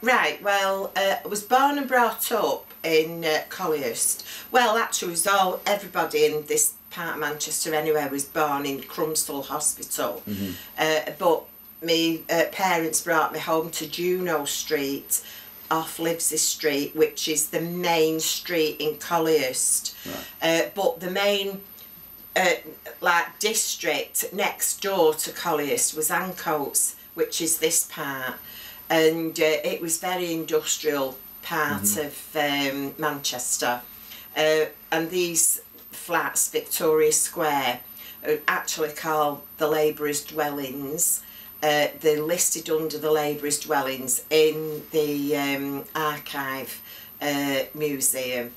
Right, well, I was born and brought up in Collyhurst. Well, actually, it was everybody in this part of Manchester anyway was born in Crumsall Hospital. But my parents brought me home to Juno Street off Livesey Street, which is the main street in Collyhurst. Right. But the main like district next door to Collyhurst was Ancoats, which is this part. And it was very industrial part of Manchester, and these flats, Victoria Square, are actually called the labourers' dwellings. They're listed under the labourers' dwellings in the archive museum,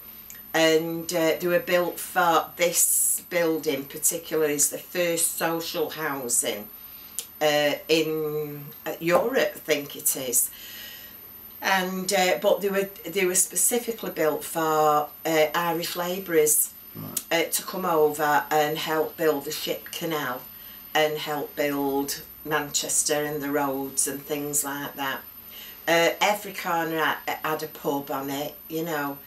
and they were built for, this building particularly is the first social housing in Europe, I think it is, and but they were specifically built for Irish labourers to come over and help build the ship canal and help build Manchester and the roads and things like that. Every corner had a pub on it, you know.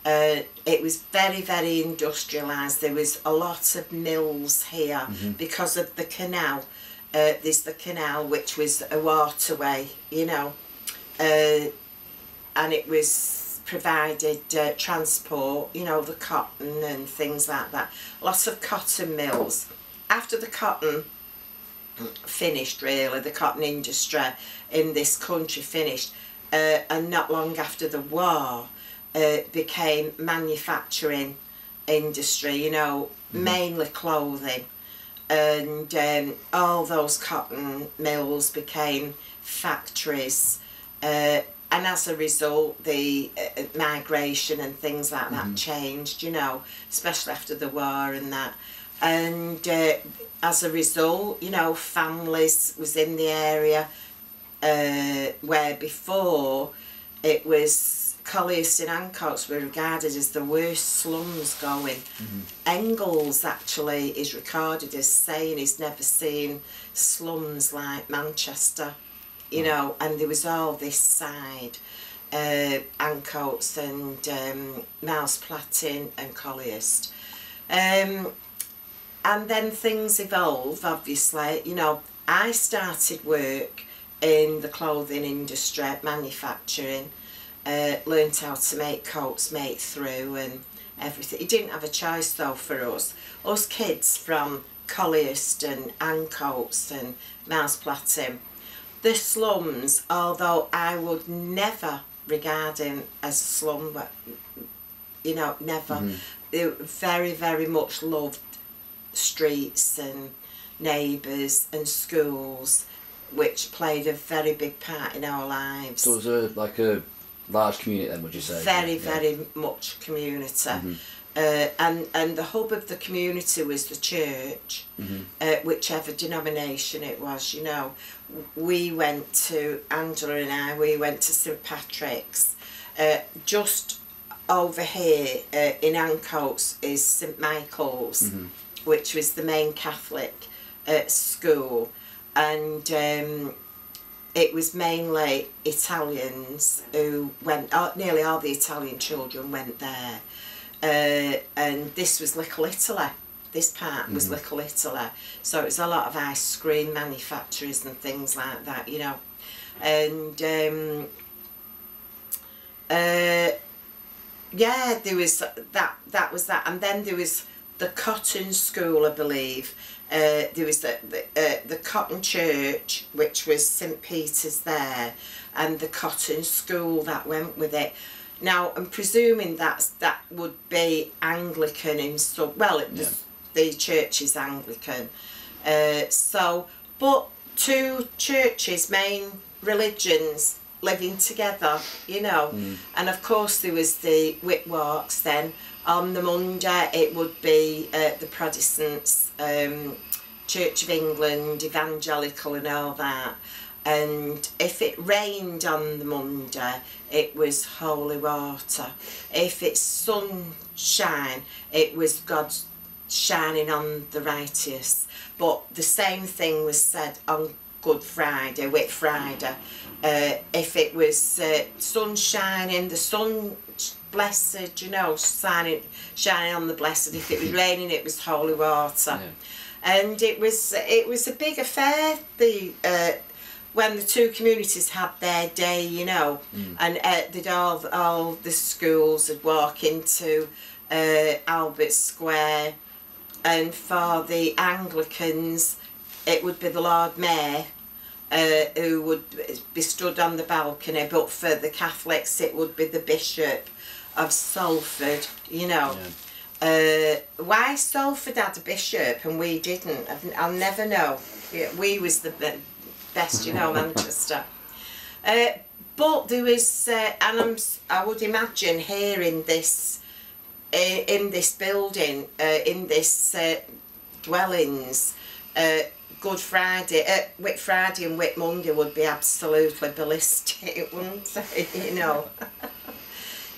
It was very, very industrialised. There was a lot of mills here because of the canal. There's the canal, which was a waterway, you know, and it was provided transport, you know, the cotton and things like that. Lots of cotton mills. After the cotton finished, really, the cotton industry in this country finished, and not long after the war, became manufacturing industry, you know, mainly clothing. And all those cotton mills became factories, and as a result the migration and things like that changed, you know, especially after the war and that, and as a result, you know, families was in the area where before it was Collyhurst and Ancoats were regarded as the worst slums going. Engels actually is recorded as saying he's never seen slums like Manchester, you know, and there was all this side, Ancoats and Mouse Platting and Collyhurst. And then things evolve, obviously, you know. I started work in the clothing industry, manufacturing. Learnt how to make coats, make through and everything. He didn't have a choice though for us. Us kids from Collyhurst and Ancoats and Mouse Platting. The slums, although I would never regard him as a slum, but, you know, never. They very, very much loved streets and neighbours and schools, which played a very big part in our lives. So it was like a large community then, would you say? Very, very much community. And the hub of the community was the church, whichever denomination it was, you know. We went to, Angela and I, we went to St Patrick's. Just over here in Ancoats is St Michael's, which was the main Catholic school, and it was mainly Italians who went, nearly all the Italian children went there. And this was Little Italy. This part was Little Italy. So it was a lot of ice cream manufacturers and things like that, you know. And yeah, there was that was that. And then there was the Cotton School, I believe. There was the Cotton Church, which was St Peter's there, and the Cotton School that went with it. Now, I'm presuming that would be Anglican in some, well, the church is Anglican. So, but two churches, main religions, living together, you know. And of course there was the whip walks then. On the Monday it would be the Protestants, Church of England, Evangelical and all that. And if it rained on the Monday, it was holy water. If it's sunshine, it was God shining on the righteous. But the same thing was said on Good Friday, Whit Friday. If it was sun shining, the sun blessed, you know, shining on the blessed. If it was raining, it was holy water. Yeah. And it was a big affair. When the two communities had their day, you know, and they'd all the schools would walk into Albert Square, and for the Anglicans, it would be the Lord Mayor who would be stood on the balcony, but for the Catholics, it would be the Bishop of Salford, you know. Yeah. Why Salford had a bishop and we didn't, I'll never know. We was the best, you know, Manchester. But there was, and I would imagine here in this building, in this dwellings, Good Friday, Whit Friday and Whit Monday would be absolutely ballistic, wouldn't they? You know.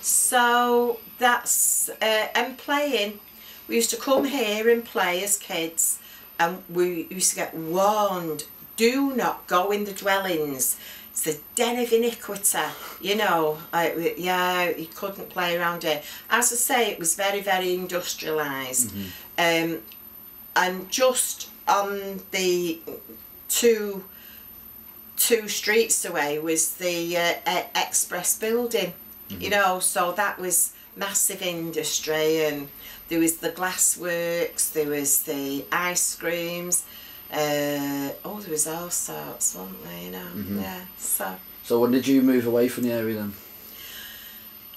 So that's and playing. We used to come here and play as kids, and we used to get warned: do not go in the dwellings. It's the den of iniquity. You know, yeah, you couldn't play around it. As I say, it was very, very industrialised, and just on the two streets away was the Express building. You know, so that was massive industry, and there was the glassworks, there was the ice creams, there was all sorts, wasn't there, you know, yeah, So when did you move away from the area then?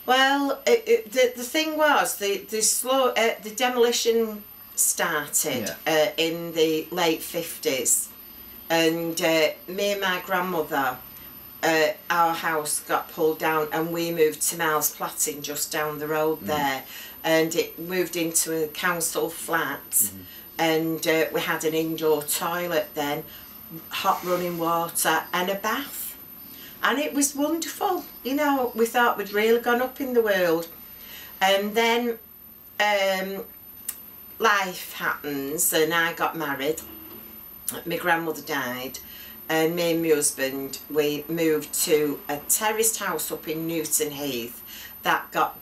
Well, the thing was, the demolition started in the late 50s, and me and my grandmother, our house got pulled down and we moved to Miles Platting just down the road there, and it moved into a council flat, and we had an indoor toilet then, hot running water and a bath, and it was wonderful, you know. We thought we'd really gone up in the world, and then life happens and I got married, my grandmother died, and me and my husband, we moved to a terraced house up in Newton Heath that got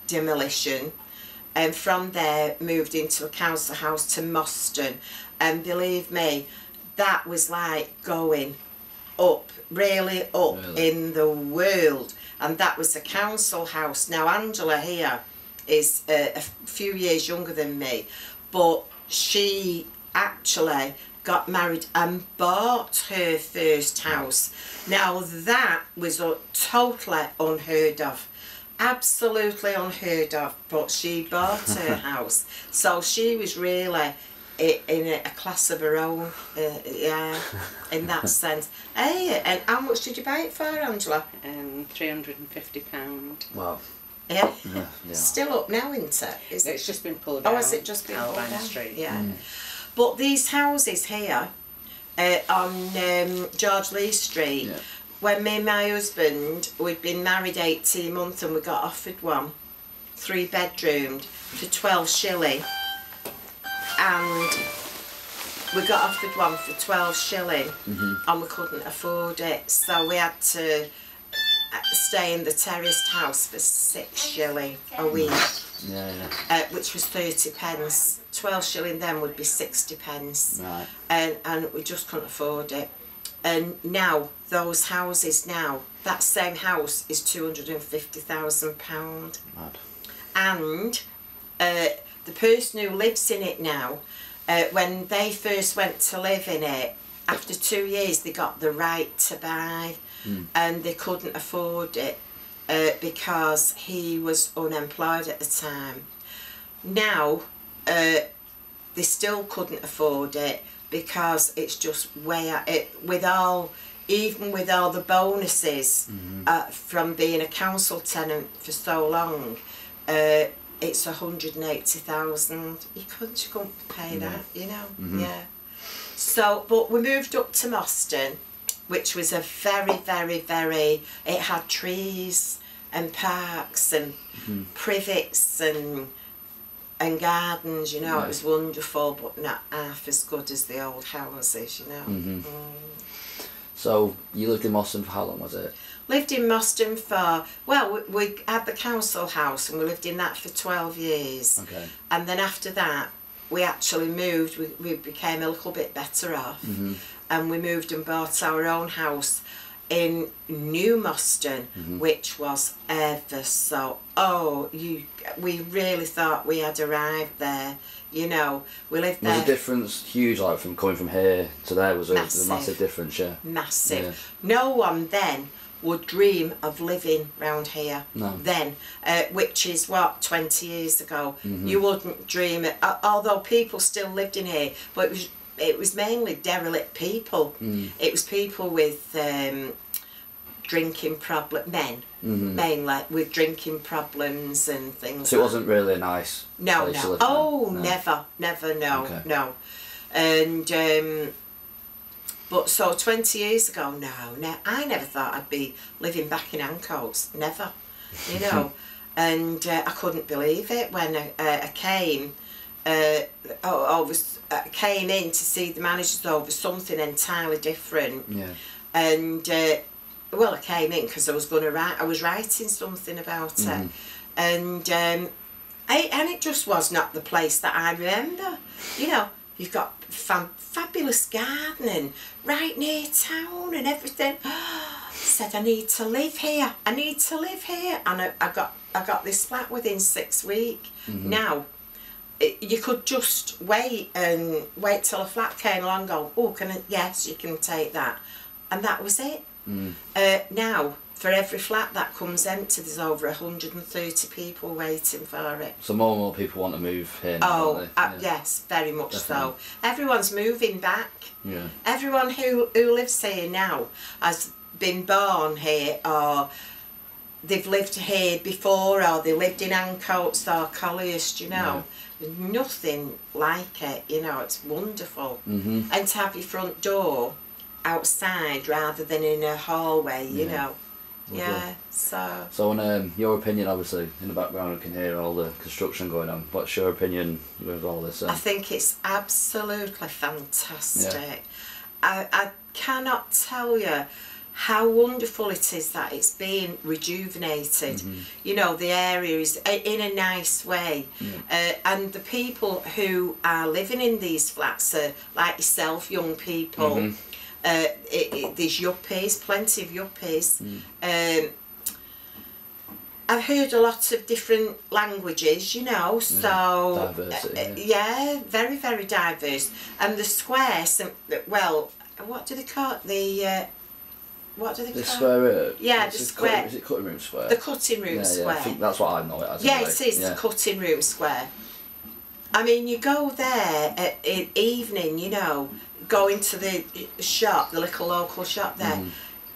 demolition, and from there moved into a council house to Moston, and believe me, that was like going up, really up in the world, and that was a council house. Now Angela here is a few years younger than me, but she actually got married and bought her first house. Now that was totally unheard of, absolutely unheard of, but she bought her house, so she was really in a class of her own, yeah, in that sense. Hey, and how much did you buy it for, Angela? £350. Wow. Yeah. Yeah. Still up now, isn't it? It's just been pulled down. Oh, has it just been pulled down? Street. Yeah. But these houses here on George Lee Street, when me and my husband, we'd been married 18 months and we got offered one, 3-bedroomed, for 12 shilling. And we got offered one for 12 shilling and we couldn't afford it, so we had to stay in the terraced house for 6 shilling a week, which was 30 pence. 12 shilling then would be 60 pence, right. And we just couldn't afford it. And now those houses now, that same house is £250,000. And the person who lives in it now, when they first went to live in it, after 2 years they got the right to buy, and they couldn't afford it because he was unemployed at the time. Now they still couldn't afford it because it's just way out, even with all the bonuses from being a council tenant for so long, it's 180,000. You couldn't pay that, you know. Yeah. So, but we moved up to Moston, which was a very, very, very. It had trees and parks and privets and and gardens, you know. It was wonderful, but not half as good as the old houses, you know. So you lived in Moston for how long was it? Lived in Moston for, well, we had the council house and we lived in that for 12 years. Okay. And then after that, we actually moved, we became a little bit better off. And we moved and bought our own house in New Moston, which was ever so, we really thought we had arrived there, you know. We lived there. Was the difference huge, like from coming from here to there? Was Massive. a massive difference? Yeah. Massive. Yeah. No one then would dream of living round here. No. Then, which is what, 20 years ago. You wouldn't dream it, although people still lived in here, but it was mainly derelict people. It was people with drinking men, mainly with drinking problems and things. So it wasn't really a nice place to live in? No. Never, no, okay. No. And but so 20 years ago, no, I never thought I'd be living back in Ancoats, never, you know. And I couldn't believe it when I came. Came in to see the managers over something entirely different. Yeah. And well, I came in because I was going to write. I was writing something about it, and it just was not the place that I remember. You know, you've got fabulous gardening right near town and everything. Said I need to live here. I need to live here, and I got this flat within 6 weeks. Now. You could just wait till a flat came along and go, oh, yes, you can take that. And that was it. Now, for every flat that comes empty, there's over 130 people waiting for it. So more and more people want to move here now, don't they? Yes, very much Definitely. so. Everyone's moving back. Yeah. Everyone who lives here now has been born here, or they've lived here before, or they lived in Ancoats or Colliers, you know. Yeah. Nothing like it, you know. It's wonderful. And to have your front door outside rather than in a hallway, you know. Lovely. Yeah, so in your opinion, obviously in the background you can hear all the construction going on. What's your opinion with all this? I think it's absolutely fantastic. I cannot tell you how wonderful it is that it's being rejuvenated. You know, the area is in a nice way. And the people who are living in these flats are like yourself, young people. There's yuppies, plenty of yuppies. I've heard a lot of different languages, you know, so diversity, yeah, very, very diverse. And the square, well, what do they call it? What do they call it? The square. Yeah, the square. Is it cutting room square? The cutting room square. Yeah, I think that's what I know it as. Yeah, it is the cutting room square. I mean, you go there at evening, you know, go into the shop, the little local shop there.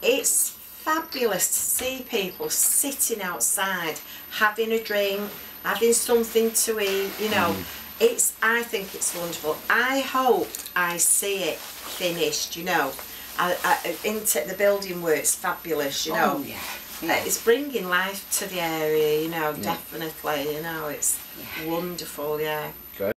It's fabulous to see people sitting outside, having a drink, having something to eat, you know. I think it's wonderful. I hope I see it finished, you know. Into the building works fabulous, you know. It's bringing life to the area, you know, definitely, you know, it's wonderful, yeah.